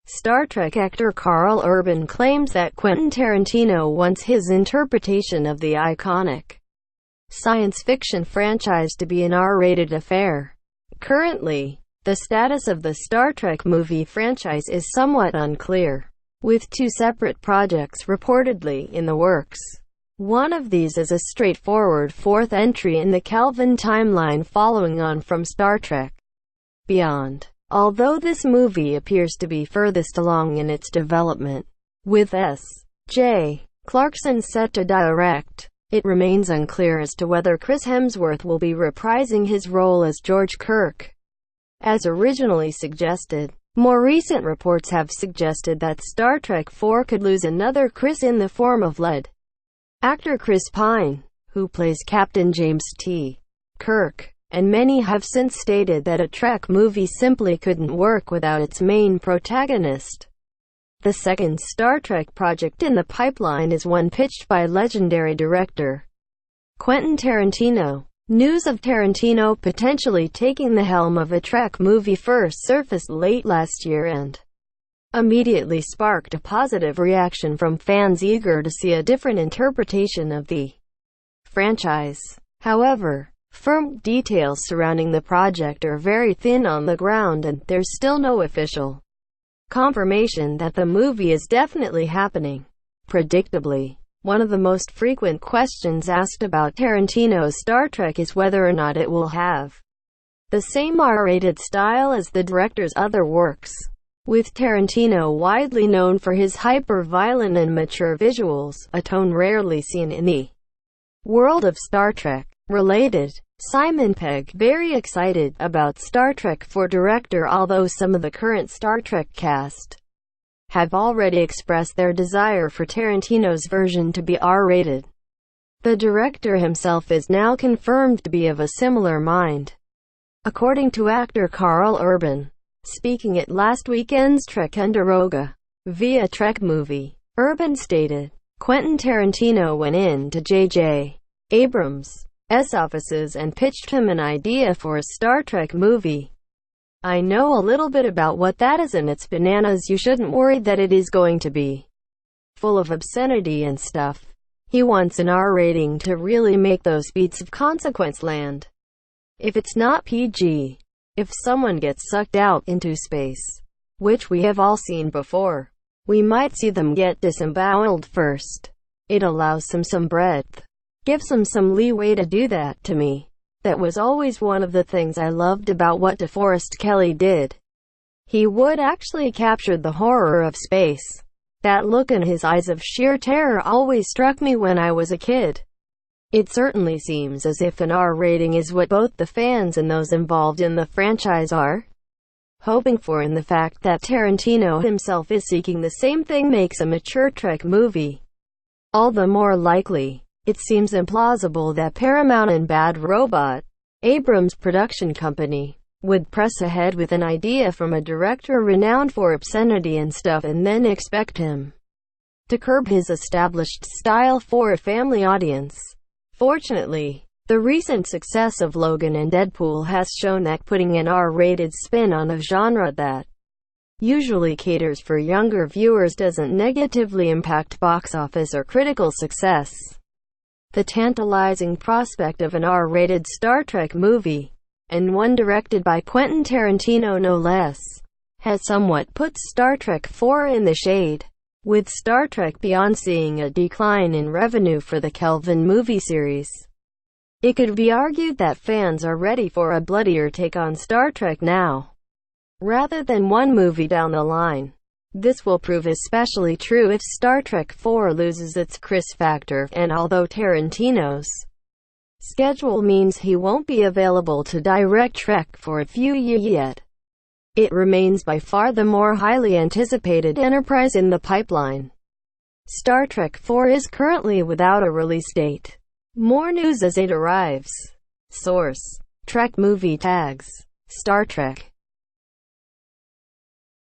Star Trek actor Karl Urban claims that Quentin Tarantino wants his interpretation of the iconic science fiction franchise to be an R-rated affair. Currently, the status of the Star Trek movie franchise is somewhat unclear, with two separate projects reportedly in the works. One of these is a straightforward fourth entry in the Kelvin timeline following on from Star Trek Beyond, although this movie appears to be furthest along in its development. With S.J. Clarkson set to direct, it remains unclear as to whether Chris Hemsworth will be reprising his role as George Kirk, as originally suggested. More recent reports have suggested that Star Trek IV could lose another Chris in the form of lead actor Chris Pine, who plays Captain James T. Kirk, and many have since stated that a Trek movie simply couldn't work without its main protagonist. The second Star Trek project in the pipeline is one pitched by legendary director Quentin Tarantino. News of Tarantino potentially taking the helm of a Trek movie first surfaced late last year and immediately sparked a positive reaction from fans eager to see a different interpretation of the franchise. However, firm details surrounding the project are very thin on the ground and there's still no official confirmation that the movie is definitely happening. Predictably, one of the most frequent questions asked about Tarantino's Star Trek is whether or not it will have the same R-rated style as the director's other works. With Tarantino widely known for his hyper-violent and mature visuals, a tone rarely seen in the world of Star Trek. Related, Simon Pegg, very excited about Star Trek IV director, although some of the current Star Trek cast have already expressed their desire for Tarantino's version to be R-rated. The director himself is now confirmed to be of a similar mind. According to actor Karl Urban, speaking at last weekend's Trekonderoga via TrekMovie, Urban stated, Quentin Tarantino went in to J.J. Abrams' offices and pitched him an idea for a Star Trek movie. I know a little bit about what that is and it's bananas. You shouldn't worry that it is going to be full of obscenity and stuff. He wants an R rating to really make those beats of consequence land. If it's not PG, if someone gets sucked out into space, which we have all seen before, we might see them get disemboweled first. It allows them some breadth, gives them some leeway to do that. To me, that was always one of the things I loved about what DeForest Kelley did. He would actually capture the horror of space. That look in his eyes of sheer terror always struck me when I was a kid. It certainly seems as if an R rating is what both the fans and those involved in the franchise are hoping for, and the fact that Tarantino himself is seeking the same thing makes a mature Trek movie all the more likely. It seems implausible that Paramount and Bad Robot, Abrams' production company, would press ahead with an idea from a director renowned for obscenity and stuff and then expect him to curb his established style for a family audience. Fortunately, the recent success of Logan and Deadpool has shown that putting an R-rated spin on a genre that usually caters for younger viewers doesn't negatively impact box office or critical success. The tantalizing prospect of an R-rated Star Trek movie, and one directed by Quentin Tarantino no less, has somewhat put Star Trek IV in the shade, with Star Trek Beyond seeing a decline in revenue for the Kelvin movie series. It could be argued that fans are ready for a bloodier take on Star Trek now, rather than one movie down the line. This will prove especially true if Star Trek IV loses its Chris factor, and although Tarantino's schedule means he won't be available to direct Trek for a few years yet, it remains by far the more highly anticipated enterprise in the pipeline. Star Trek IV is currently without a release date. More news as it arrives. Source: TrekMovie Tags. Star Trek